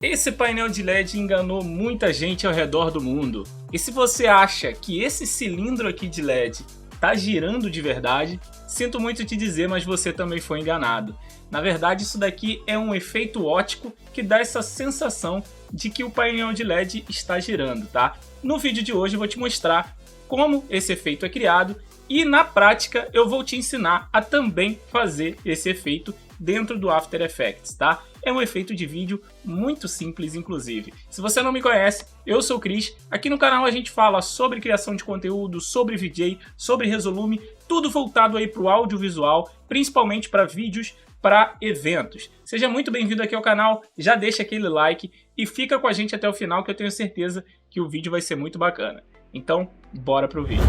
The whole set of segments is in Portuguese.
Esse painel de LED enganou muita gente ao redor do mundo. E se você acha que esse cilindro aqui de LED está girando de verdade, sinto muito te dizer, mas você também foi enganado. Na verdade, isso daqui é um efeito óptico que dá essa sensação de que o painel de LED está girando, tá? No vídeo de hoje eu vou te mostrar como esse efeito é criado e na prática eu vou te ensinar a também fazer esse efeito dentro do After Effects, tá? É um efeito de vídeo muito simples, inclusive. Se você não me conhece, eu sou o Cris. Aqui no canal a gente fala sobre criação de conteúdo, sobre VJ, sobre Resolume, tudo voltado aí para o audiovisual, principalmente para vídeos, para eventos. Seja muito bem-vindo aqui ao canal, já deixa aquele like e fica com a gente até o final que eu tenho certeza que o vídeo vai ser muito bacana. Então, bora pro vídeo.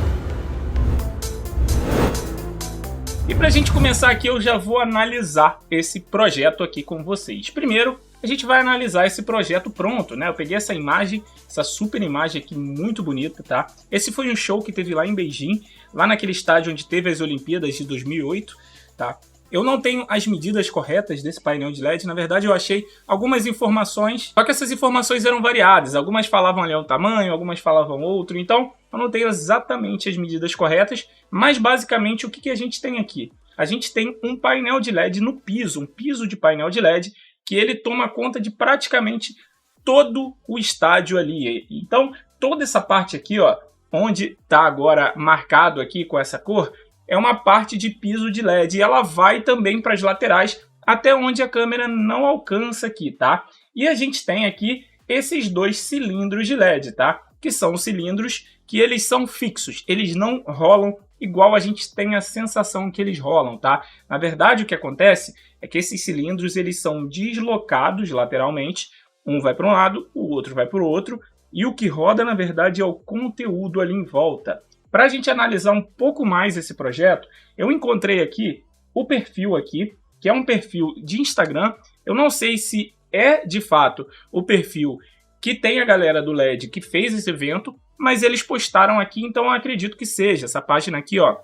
E para a gente começar aqui, eu já vou analisar esse projeto aqui com vocês. Primeiro, a gente vai analisar esse projeto pronto, né? Eu peguei essa imagem, essa super imagem aqui, muito bonita, tá? Esse foi um show que teve lá em Beijing, lá naquele estádio onde teve as Olimpíadas de 2008, tá? Eu não tenho as medidas corretas desse painel de LED, na verdade eu achei algumas informações, só que essas informações eram variadas, algumas falavam ali um tamanho, algumas falavam outro, então eu não tenho exatamente as medidas corretas, mas basicamente o que a gente tem aqui? A gente tem um painel de LED no piso, um piso de painel de LED, que ele toma conta de praticamente todo o estádio ali. Então toda essa parte aqui, ó, onde está agora marcado aqui com essa cor, é uma parte de piso de LED e ela vai também para as laterais até onde a câmera não alcança aqui, tá? E a gente tem aqui esses dois cilindros de LED, tá? Que são cilindros que eles são fixos, eles não rolam igual a gente tem a sensação que eles rolam, tá? Na verdade, o que acontece é que esses cilindros eles são deslocados lateralmente, um vai para um lado, o outro vai para o outro, e o que roda, na verdade, é o conteúdo ali em volta. Para a gente analisar um pouco mais esse projeto, eu encontrei aqui o perfil aqui, que é um perfil de Instagram. Eu não sei se é de fato o perfil que tem a galera do LED que fez esse evento, mas eles postaram aqui, então eu acredito que seja. Essa página aqui, ó,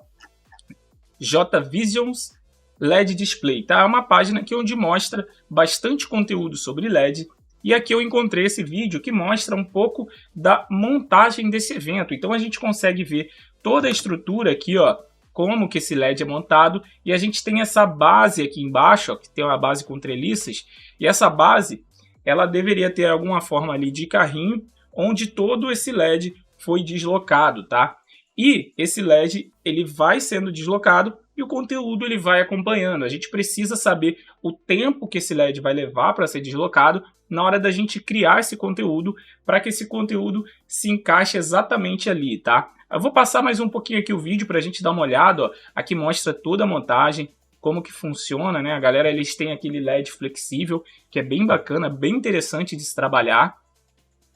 JVisions LED Display, tá? É uma página aqui onde mostra bastante conteúdo sobre LED. E aqui eu encontrei esse vídeo que mostra um pouco da montagem desse evento. Então a gente consegue ver toda a estrutura aqui, ó, como que esse LED é montado. E a gente tem essa base aqui embaixo, ó, que tem uma base com treliças. E essa base, ela deveria ter alguma forma ali de carrinho, onde todo esse LED foi deslocado, tá? E esse LED, ele vai sendo deslocado e o conteúdo ele vai acompanhando. A gente precisa saber o tempo que esse LED vai levar para ser deslocado na hora da gente criar esse conteúdo, para que esse conteúdo se encaixe exatamente ali, tá? Eu vou passar mais um pouquinho aqui o vídeo para a gente dar uma olhada, ó. Aqui mostra toda a montagem, como que funciona, né? A galera, eles têm aquele LED flexível, que é bem bacana, bem interessante de se trabalhar.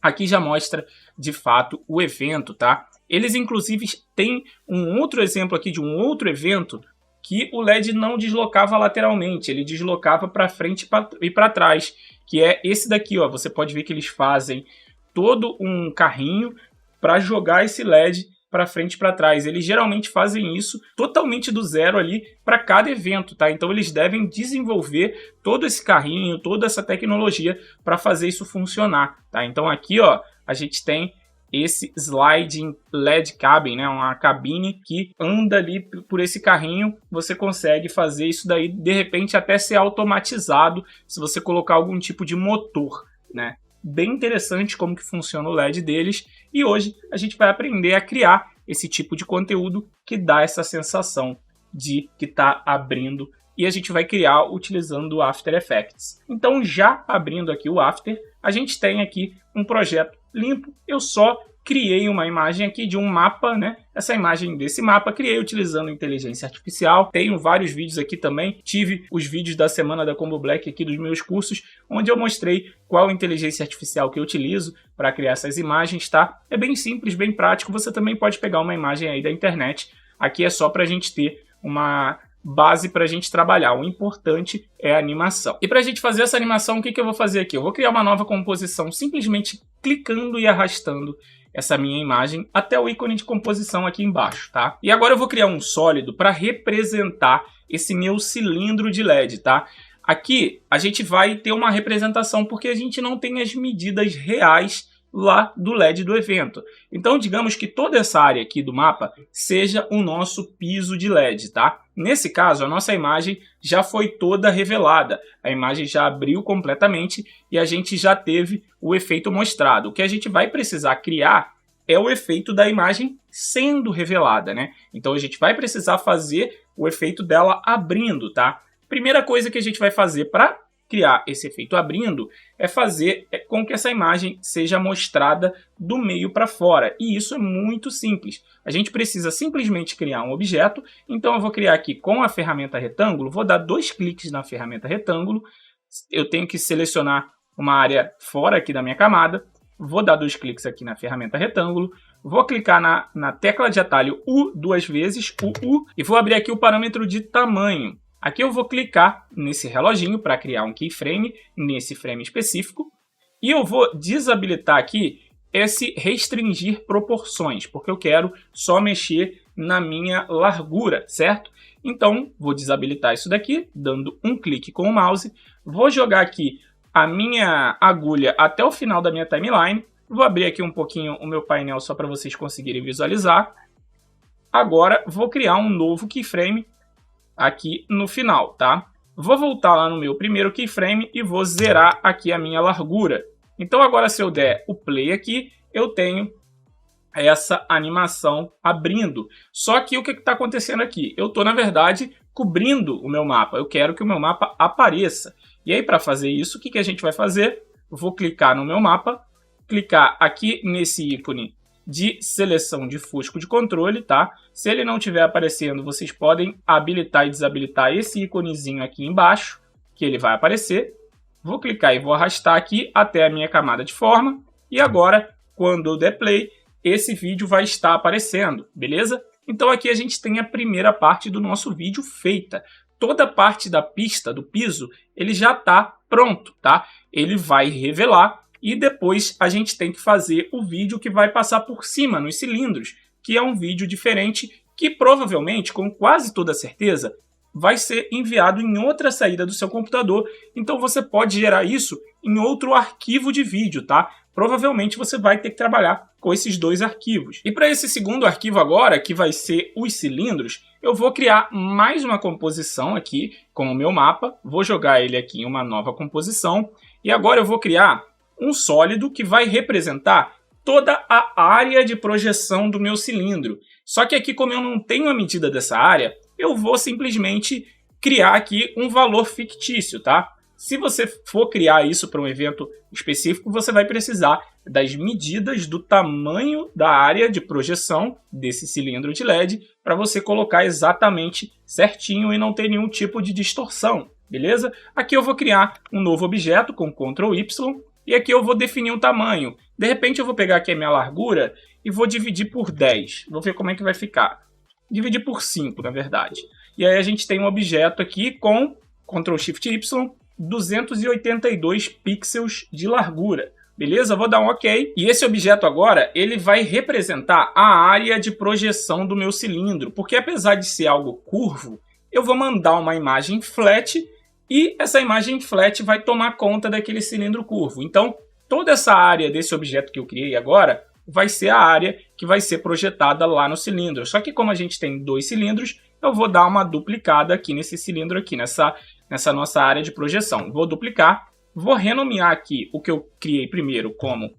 Aqui já mostra, de fato, o evento, tá? Eles, inclusive, têm um outro exemplo aqui de um outro evento que o LED não deslocava lateralmente, ele deslocava para frente e para trás, que é esse daqui, ó. Você pode ver que eles fazem todo um carrinho para jogar esse LED para frente e para trás. Eles geralmente fazem isso totalmente do zero ali para cada evento, tá? Então eles devem desenvolver todo esse carrinho, toda essa tecnologia para fazer isso funcionar, tá? Então aqui, ó, a gente tem esse sliding LED cabin, né? Uma cabine que anda ali por esse carrinho. Você consegue fazer isso daí, de repente, até ser automatizado se você colocar algum tipo de motor, né? Bem interessante como que funciona o LED deles. E hoje a gente vai aprender a criar esse tipo de conteúdo que dá essa sensação de que está abrindo. E a gente vai criar utilizando o After Effects. Então, já abrindo aqui o After, a gente tem aqui um projeto limpo. Eu só criei uma imagem aqui de um mapa, né? Essa imagem desse mapa criei utilizando inteligência artificial. Tenho vários vídeos aqui também. Tive os vídeos da semana da Combo Black aqui dos meus cursos, onde eu mostrei qual inteligência artificial que eu utilizo para criar essas imagens, tá? É bem simples, bem prático. Você também pode pegar uma imagem aí da internet. Aqui é só para a gente ter uma base para a gente trabalhar. O importante é a animação. E para a gente fazer essa animação, o que eu vou fazer aqui? Eu vou criar uma nova composição simplesmente clicando e arrastando essa minha imagem até o ícone de composição aqui embaixo, tá? E agora eu vou criar um sólido para representar esse meu cilindro de LED, tá? Aqui a gente vai ter uma representação porque a gente não tem as medidas reais lá do LED do evento. Então digamos que toda essa área aqui do mapa seja o nosso piso de LED, tá? Nesse caso a nossa imagem já foi toda revelada, a imagem já abriu completamente e a gente já teve o efeito mostrado. O que a gente vai precisar criar é o efeito da imagem sendo revelada, né? Então a gente vai precisar fazer o efeito dela abrindo, tá? Primeira coisa que a gente vai fazer para criar esse efeito abrindo é fazer com que essa imagem seja mostrada do meio para fora. E isso é muito simples. A gente precisa simplesmente criar um objeto. Então eu vou criar aqui com a ferramenta retângulo, vou dar 2 cliques na ferramenta retângulo. Eu tenho que selecionar uma área fora aqui da minha camada. Vou dar 2 cliques aqui na ferramenta retângulo. Vou clicar na tecla de atalho U 2 vezes, U, e vou abrir aqui o parâmetro de tamanho. Aqui eu vou clicar nesse reloginho para criar um keyframe, nesse frame específico. E eu vou desabilitar aqui esse restringir proporções, porque eu quero só mexer na minha largura, certo? Então, vou desabilitar isso daqui, dando um clique com o mouse. Vou jogar aqui a minha agulha até o final da minha timeline. Vou abrir aqui um pouquinho o meu painel só para vocês conseguirem visualizar. Agora, vou criar um novo keyframe aqui no final, tá? Vou voltar lá no meu primeiro keyframe e vou zerar aqui a minha largura. Então agora se eu der o play aqui, eu tenho essa animação abrindo. Só que o que está acontecendo aqui? Eu estou, na verdade, cobrindo o meu mapa. Eu quero que o meu mapa apareça. E aí, para fazer isso, o que a gente vai fazer? Eu vou clicar no meu mapa, clicar aqui nesse ícone de seleção de fusco de controle, tá? Se ele não estiver aparecendo, vocês podem habilitar e desabilitar esse íconezinho aqui embaixo, que ele vai aparecer. Vou clicar e vou arrastar aqui até a minha camada de forma. E agora, quando eu der play, esse vídeo vai estar aparecendo, beleza? Então aqui a gente tem a primeira parte do nosso vídeo feita. Toda a parte da pista, do piso, ele já está pronto, tá? Ele vai revelar. E depois a gente tem que fazer o vídeo que vai passar por cima, nos cilindros, que é um vídeo diferente que provavelmente, com quase toda certeza, vai ser enviado em outra saída do seu computador. Então você pode gerar isso em outro arquivo de vídeo, tá? Provavelmente você vai ter que trabalhar com esses 2 arquivos. E para esse segundo arquivo agora, que vai ser os cilindros, eu vou criar mais uma composição aqui com o meu mapa. Vou jogar ele aqui em uma nova composição. E agora eu vou criar um sólido que vai representar toda a área de projeção do meu cilindro. Só que aqui, como eu não tenho a medida dessa área, eu vou simplesmente criar aqui um valor fictício, tá? Se você for criar isso para um evento específico, você vai precisar das medidas do tamanho da área de projeção desse cilindro de LED para você colocar exatamente certinho e não ter nenhum tipo de distorção, beleza? Aqui eu vou criar um novo objeto com Ctrl Y. E aqui eu vou definir um tamanho. De repente eu vou pegar aqui a minha largura e vou dividir por 10. Vou ver como é que vai ficar. Dividir por 5, na verdade. E aí a gente tem um objeto aqui com Ctrl Shift Y, 282 pixels de largura. Beleza? Vou dar um OK. E esse objeto agora, ele vai representar a área de projeção do meu cilindro. Porque apesar de ser algo curvo, eu vou mandar uma imagem flat e essa imagem flat vai tomar conta daquele cilindro curvo. Então, toda essa área desse objeto que eu criei agora vai ser a área que vai ser projetada lá no cilindro. Só que como a gente tem 2 cilindros, eu vou dar uma duplicada aqui nesse cilindro aqui, nessa nossa área de projeção. Vou duplicar, vou renomear aqui o que eu criei primeiro como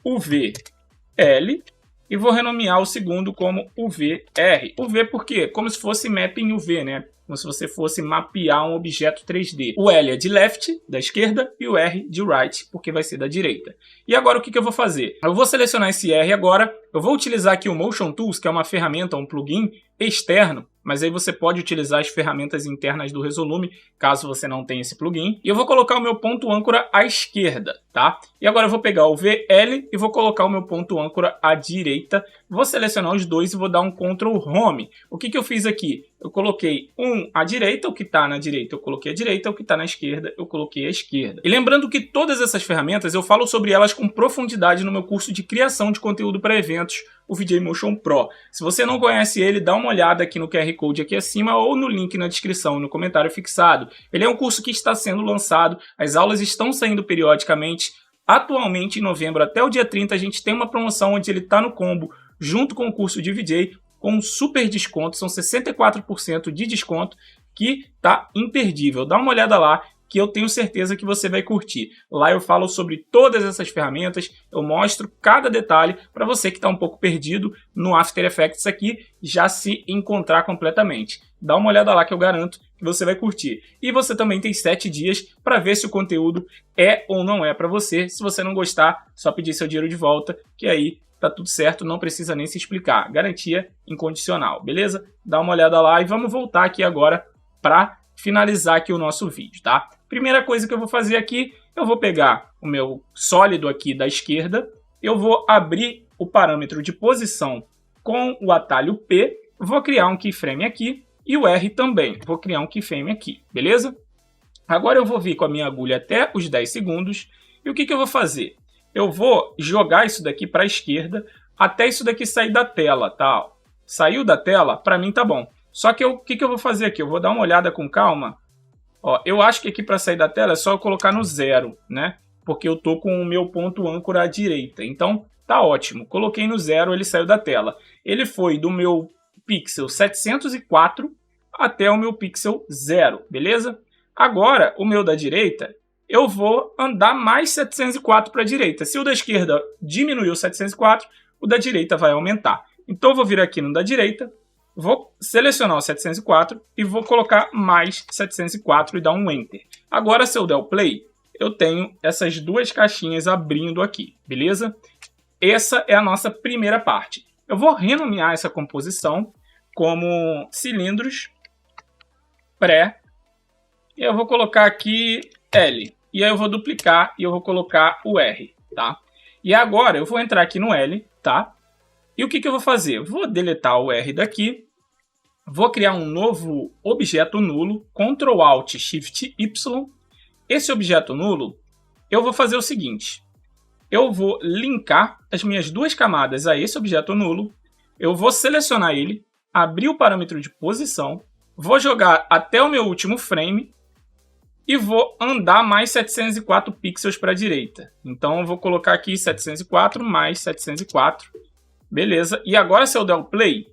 UVL e vou renomear o segundo como UVR. UV por quê? Como se fosse mapping UV, né? Como se você fosse mapear um objeto 3D. O L é de left, da esquerda, e o R de right, porque vai ser da direita. E agora o que eu vou fazer? Eu vou selecionar esse R agora, eu vou utilizar aqui o Motion Tools, que é uma ferramenta, um plugin externo, mas aí você pode utilizar as ferramentas internas do Resolume, caso você não tenha esse plugin. E eu vou colocar o meu ponto âncora à esquerda, tá? E agora eu vou pegar o VL e vou colocar o meu ponto âncora à direita. Vou selecionar os dois e vou dar um Ctrl Home. O que eu fiz aqui? eu coloquei um à direita, o que está na direita eu coloquei à direita, o que está na esquerda eu coloquei à esquerda. E lembrando que todas essas ferramentas eu falo sobre elas com profundidade no meu curso de criação de conteúdo para eventos, o VJ Motion Pro. Se você não conhece ele, dá uma olhada aqui no QR Code aqui acima ou no link na descrição, no comentário fixado. Ele é um curso que está sendo lançado, as aulas estão saindo periodicamente. Atualmente, em novembro até o dia 30, a gente tem uma promoção onde ele está no combo junto com o curso de VJ, com um super desconto, são 64% de desconto, que tá imperdível. Dá uma olhada lá, que eu tenho certeza que você vai curtir. Lá eu falo sobre todas essas ferramentas, eu mostro cada detalhe para você que está um pouco perdido no After Effects aqui, já se encontrar completamente. Dá uma olhada lá que eu garanto que você vai curtir. E você também tem 7 dias para ver se o conteúdo é ou não é para você. Se você não gostar, só pedir seu dinheiro de volta, que aí tá tudo certo, não precisa nem se explicar. Garantia incondicional, beleza? Dá uma olhada lá e vamos voltar aqui agora para finalizar aqui o nosso vídeo, tá? Primeira coisa que eu vou fazer aqui, eu vou pegar o meu sólido aqui da esquerda, eu vou abrir o parâmetro de posição com o atalho P, vou criar um keyframe aqui e o R também, vou criar um keyframe aqui, beleza? Agora eu vou vir com a minha agulha até os 10 segundos e o que eu vou fazer? Eu vou jogar isso daqui para a esquerda até isso daqui sair da tela, tá? Saiu da tela, para mim tá bom. Só que o que eu vou fazer aqui? Eu vou dar uma olhada com calma. Ó, eu acho que aqui para sair da tela é só eu colocar no 0, né? Porque eu tô com o meu ponto âncora à direita. Então tá ótimo. Coloquei no 0, ele saiu da tela. Ele foi do meu pixel 704 até o meu pixel 0, beleza? Agora, o meu da direita, eu vou andar mais 704 para a direita. Se o da esquerda diminuiu 704, o da direita vai aumentar. Então eu vou vir aqui no da direita, vou selecionar o 704 e vou colocar mais 704 e dar um Enter. Agora, se eu der o Play, eu tenho essas duas caixinhas abrindo aqui, beleza? Essa é a nossa primeira parte. Eu vou renomear essa composição como cilindros pré. E eu vou colocar aqui L. E aí eu vou duplicar e eu vou colocar o R, tá? E agora eu vou entrar aqui no L, tá? E o que eu vou fazer? Vou deletar o R daqui, vou criar um novo objeto nulo, Ctrl Alt Shift Y. Esse objeto nulo, eu vou fazer o seguinte, eu vou linkar as minhas duas camadas a esse objeto nulo, eu vou selecionar ele, abrir o parâmetro de posição, vou jogar até o meu último frame, e vou andar mais 704 pixels para a direita. Então eu vou colocar aqui 704 mais 704. Beleza. E agora se eu der o play,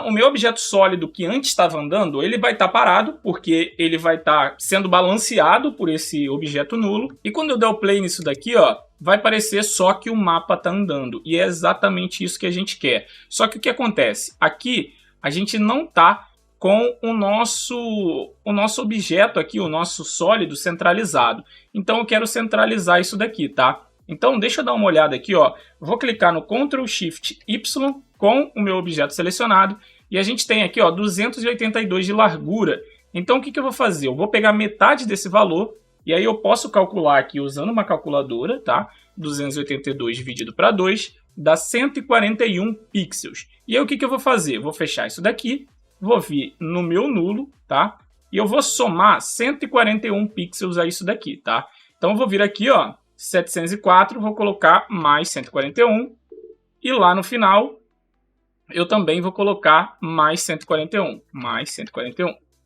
o meu objeto sólido que antes estava andando, ele vai estar parado, porque ele vai estar sendo balanceado por esse objeto nulo. E quando eu der o play nisso daqui, ó, vai parecer só que o mapa está andando. E é exatamente isso que a gente quer. Só que o que acontece? Aqui a gente não está com o nosso objeto aqui, o nosso sólido centralizado. Então eu quero centralizar isso daqui, tá? Então deixa eu dar uma olhada aqui, ó. Vou clicar no Ctrl Shift Y com o meu objeto selecionado e a gente tem aqui, ó, 282 de largura. Então o que eu vou fazer? Eu vou pegar metade desse valor e aí eu posso calcular aqui usando uma calculadora, tá? 282 dividido para 2 dá 141 pixels. E aí o que eu vou fazer? Vou fechar isso daqui. Vou vir no meu nulo, tá? E eu vou somar 141 pixels a isso daqui, tá? Então eu vou vir aqui, ó, 704, vou colocar mais 141. E lá no final, eu também vou colocar mais 141,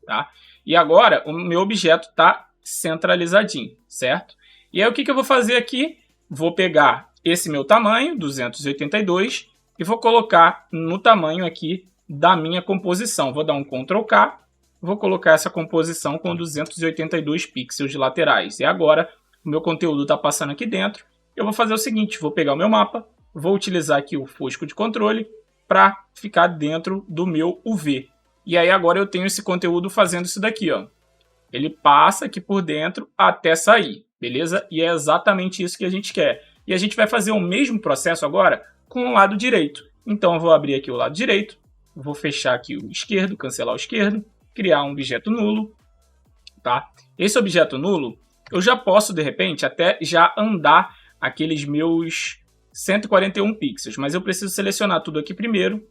tá? E agora o meu objeto tá centralizadinho, certo? E aí o que eu vou fazer aqui? Vou pegar esse meu tamanho, 282, e vou colocar no tamanho aqui da minha composição. Vou dar um Ctrl K, vou colocar essa composição com 282 pixels de laterais. E agora o meu conteúdo está passando aqui dentro. Eu vou fazer o seguinte, vou pegar o meu mapa, vou utilizar aqui o fosco de controle para ficar dentro do meu UV. E aí agora eu tenho esse conteúdo fazendo isso daqui, ó. Ele passa aqui por dentro até sair, beleza? E é exatamente isso que a gente quer. E a gente vai fazer o mesmo processo agora com o lado direito. Então eu vou abrir aqui o lado direito, vou fechar aqui o esquerdo, cancelar o esquerdo, criar um objeto nulo, tá? Esse objeto nulo, eu já posso, de repente, até já andar aqueles meus 141 pixels, mas eu preciso selecionar tudo aqui primeiro,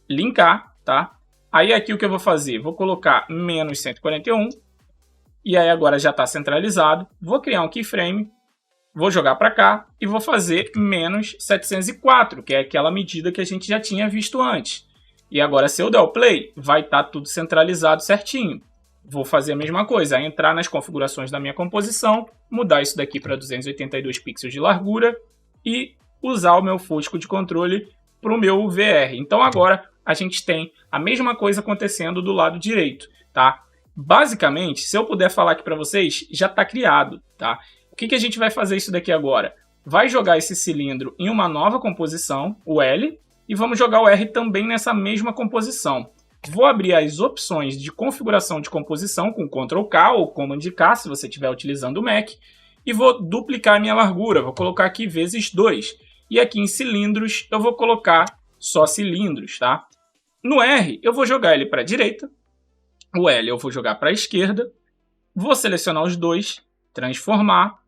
linkar, tá? Aí aqui o que eu vou fazer? Vou colocar menos 141. E aí agora já está centralizado. Vou criar um keyframe. Vou jogar para cá e vou fazer menos 704, que é aquela medida que a gente já tinha visto antes. E agora se eu der o play, vai estar tudo centralizado certinho. Vou fazer a mesma coisa, entrar nas configurações da minha composição, mudar isso daqui para 282 pixels de largura e usar o meu fosco de controle para o meu VR. Então agora a gente tem a mesma coisa acontecendo do lado direito, tá? Basicamente, se eu puder falar aqui para vocês, já está criado, tá? O que a gente vai fazer isso daqui agora? Vai jogar esse cilindro em uma nova composição, o L, e vamos jogar o R também nessa mesma composição. Vou abrir as opções de configuração de composição com Ctrl K ou Command K, se você estiver utilizando o Mac, e vou duplicar a minha largura, vou colocar aqui vezes 2. E aqui em cilindros eu vou colocar só cilindros, tá? No R eu vou jogar ele para a direita, o L eu vou jogar para a esquerda, vou selecionar os dois, transformar,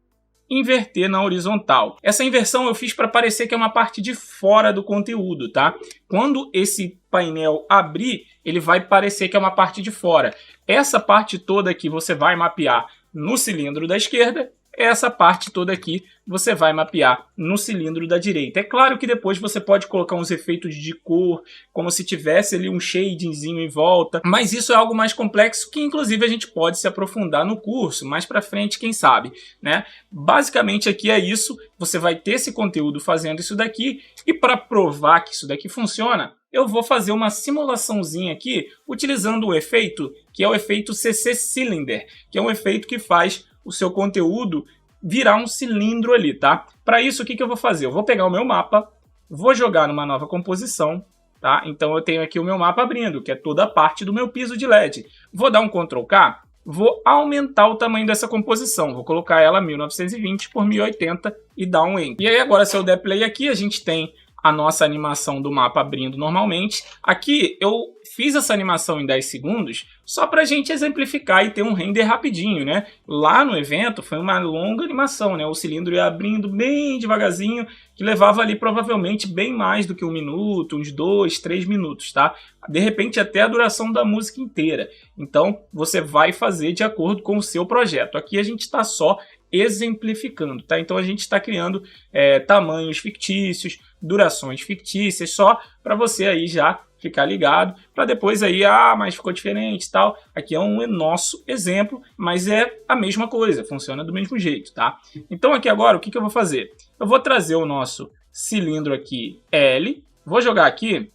inverter na horizontal. Essa inversão eu fiz para parecer que é uma parte de fora do conteúdo, tá? Quando esse painel abrir, ele vai parecer que é uma parte de fora. Essa parte toda aqui você vai mapear no cilindro da esquerda, essa parte toda aqui você vai mapear no cilindro da direita. É claro que depois você pode colocar uns efeitos de cor, como se tivesse ali um shadingzinho em volta, mas isso é algo mais complexo que inclusive a gente pode se aprofundar no curso, mais pra frente, quem sabe, né? Basicamente aqui é isso, você vai ter esse conteúdo fazendo isso daqui, e para provar que isso daqui funciona, eu vou fazer uma simulaçãozinha aqui, utilizando o efeito, que é o efeito CC Cylinder, que é um efeito que faz o seu conteúdo virar um cilindro ali, tá? Para isso, o que eu vou fazer? Eu vou pegar o meu mapa, vou jogar numa nova composição, tá? Então eu tenho aqui o meu mapa abrindo, que é toda a parte do meu piso de LED. Vou dar um Ctrl K, vou aumentar o tamanho dessa composição, vou colocar ela 1920 por 1080 e dar um Enter. E aí agora, se eu der play aqui, a gente tem a nossa animação do mapa abrindo normalmente. Aqui eu fiz essa animação em 10 segundos só para a gente exemplificar e ter um render rapidinho, né? Lá no evento foi uma longa animação, né? O cilindro ia abrindo bem devagarzinho, que levava ali provavelmente bem mais do que 1 minuto, uns 2, 3 minutos, tá? De repente até a duração da música inteira. Então você vai fazer de acordo com o seu projeto. Aqui a gente está só exemplificando, tá? Então a gente está criando tamanhos fictícios, durações fictícias, só para você aí já ficar ligado, para depois aí, mas ficou diferente e tal. Aqui é um nosso exemplo, mas é a mesma coisa, funciona do mesmo jeito, tá? Então aqui agora, o que eu vou fazer? Eu vou trazer o nosso cilindro aqui, L, vou jogar aqui,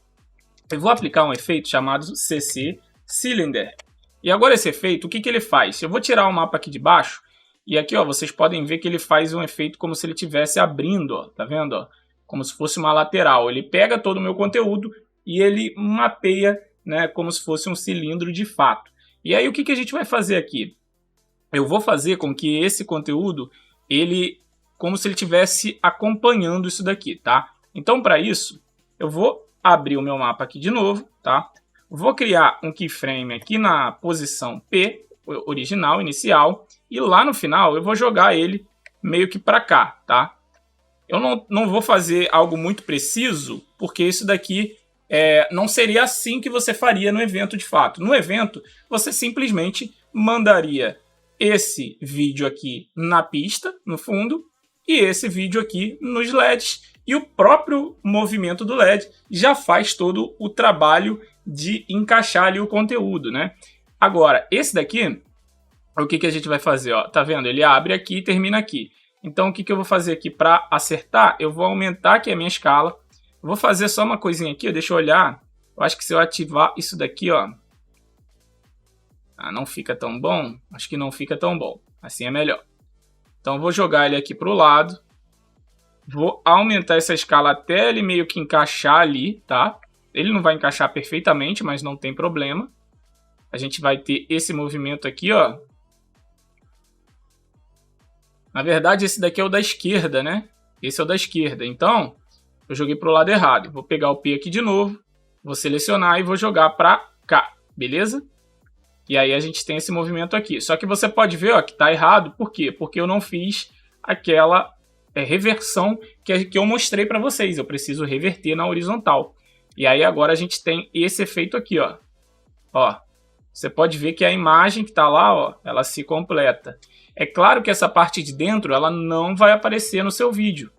e vou aplicar um efeito chamado CC Cylinder. E agora esse efeito, o que ele faz? Eu vou tirar o mapa aqui de baixo, e aqui ó, vocês podem ver que ele faz um efeito como se ele estivesse abrindo, ó, tá vendo? Ó? Como se fosse uma lateral. Ele pega todo o meu conteúdo e ele mapeia, né, como se fosse um cilindro de fato. E aí o que a gente vai fazer aqui? Eu vou fazer com que esse conteúdo, como se ele estivesse acompanhando isso daqui, tá? Então para isso, eu vou abrir o meu mapa aqui de novo, tá? Vou criar um keyframe aqui na posição P, original, inicial, e lá no final eu vou jogar ele meio que para cá, tá? Eu não vou fazer algo muito preciso, porque isso daqui não seria assim que você faria no evento de fato. No evento, você simplesmente mandaria esse vídeo aqui na pista, no fundo, e esse vídeo aqui nos LEDs, e o próprio movimento do LED já faz todo o trabalho de encaixar ali o conteúdo, né? Agora, esse daqui, o que a gente vai fazer? Ó, tá vendo? Ele abre aqui e termina aqui. Então, o que eu vou fazer aqui para acertar? Eu vou aumentar aqui a minha escala. Eu vou fazer só uma coisinha aqui, deixa eu olhar. Eu acho que se eu ativar isso daqui, ó... não fica tão bom? Acho que não fica tão bom. Assim é melhor. Então, eu vou jogar ele aqui para o lado. Vou aumentar essa escala até ele meio que encaixar ali, tá? Ele não vai encaixar perfeitamente, mas não tem problema. A gente vai ter esse movimento aqui, ó. Na verdade, esse daqui é o da esquerda, né? Esse é o da esquerda. Então, eu joguei para o lado errado. Vou pegar o P aqui de novo, vou selecionar e vou jogar para cá, beleza? E aí a gente tem esse movimento aqui. Só que você pode ver, ó, que está errado. Por quê? Porque eu não fiz aquela reversão que eu mostrei para vocês. Eu preciso reverter na horizontal. E aí agora a gente tem esse efeito aqui, ó. Ó, você pode ver que a imagem que está lá, ó, ela se completa. É claro que essa parte de dentro ela não vai aparecer no seu vídeo.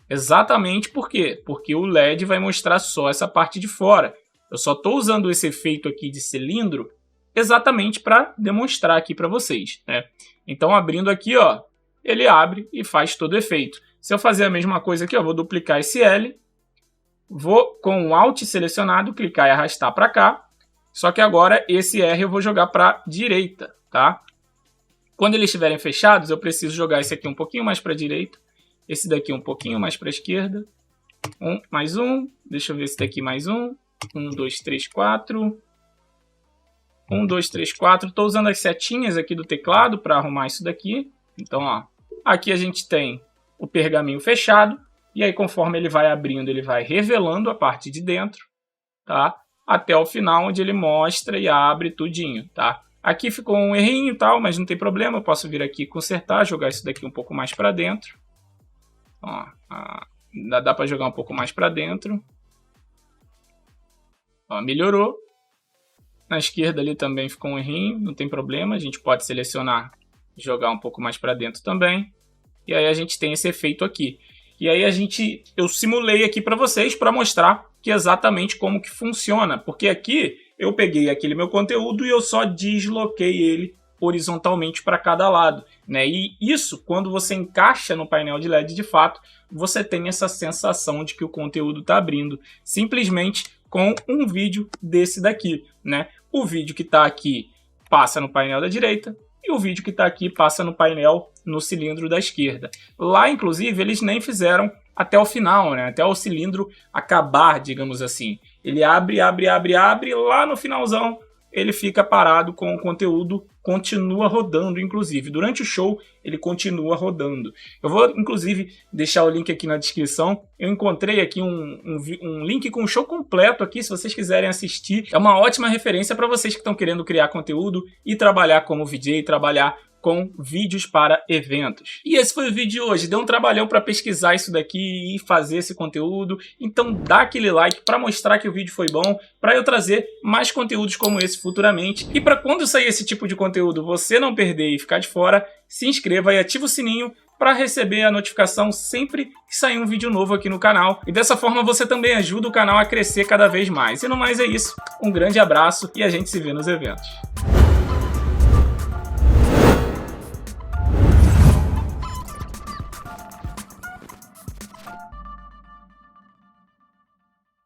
Exatamente por quê? Porque o LED vai mostrar só essa parte de fora. Eu só estou usando esse efeito aqui de cilindro exatamente para demonstrar aqui para vocês, né? Então, abrindo aqui, ó, ele abre e faz todo o efeito. Se eu fazer a mesma coisa aqui, eu vou duplicar esse L, vou com o Alt selecionado, clicar e arrastar para cá. Só que agora esse R eu vou jogar para a direita, tá? Quando eles estiverem fechados, eu preciso jogar esse aqui um pouquinho mais para a direita, esse daqui um pouquinho mais para a esquerda. Mais um, deixa eu ver esse daqui mais um. 1, 2, 3, 4. 1, 2, 3, 4. Estou usando as setinhas aqui do teclado para arrumar isso daqui. Então, ó, aqui a gente tem o pergaminho fechado. E aí, conforme ele vai abrindo, ele vai revelando a parte de dentro, tá? Até o final, onde ele mostra e abre tudinho, tá? Aqui ficou um errinho e tal, mas não tem problema. Eu posso vir aqui e consertar, jogar isso daqui um pouco mais para dentro. Ó, dá para jogar um pouco mais para dentro. Ó, melhorou. Na esquerda ali também ficou um errinho, não tem problema. A gente pode selecionar e jogar um pouco mais para dentro também. E aí a gente tem esse efeito aqui. E aí eu simulei aqui para vocês para mostrar que exatamente como que funciona. Porque aqui eu peguei aquele meu conteúdo e eu só desloquei ele horizontalmente para cada lado, né? E isso, quando você encaixa no painel de LED de fato, você tem essa sensação de que o conteúdo está abrindo, simplesmente com um vídeo desse daqui, né? O vídeo que está aqui passa no painel da direita e o vídeo que está aqui passa no painel no cilindro da esquerda. Lá, inclusive, eles nem fizeram até o final, né? Até o cilindro acabar, digamos assim. Ele abre, e lá no finalzão ele fica parado com o conteúdo, continua rodando, inclusive. Durante o show, ele continua rodando. Eu vou, inclusive, deixar o link aqui na descrição. Eu encontrei aqui um link com o show completo aqui, se vocês quiserem assistir. É uma ótima referência para vocês que estão querendo criar conteúdo e trabalhar como VJ, trabalhar com vídeos para eventos. E esse foi o vídeo de hoje. Deu um trabalhão para pesquisar isso daqui e fazer esse conteúdo. Então dá aquele like para mostrar que o vídeo foi bom, para eu trazer mais conteúdos como esse futuramente. E para quando sair esse tipo de conteúdo você não perder e ficar de fora, se inscreva e ativa o sininho para receber a notificação sempre que sair um vídeo novo aqui no canal. E dessa forma você também ajuda o canal a crescer cada vez mais. E no mais é isso. Um grande abraço e a gente se vê nos eventos.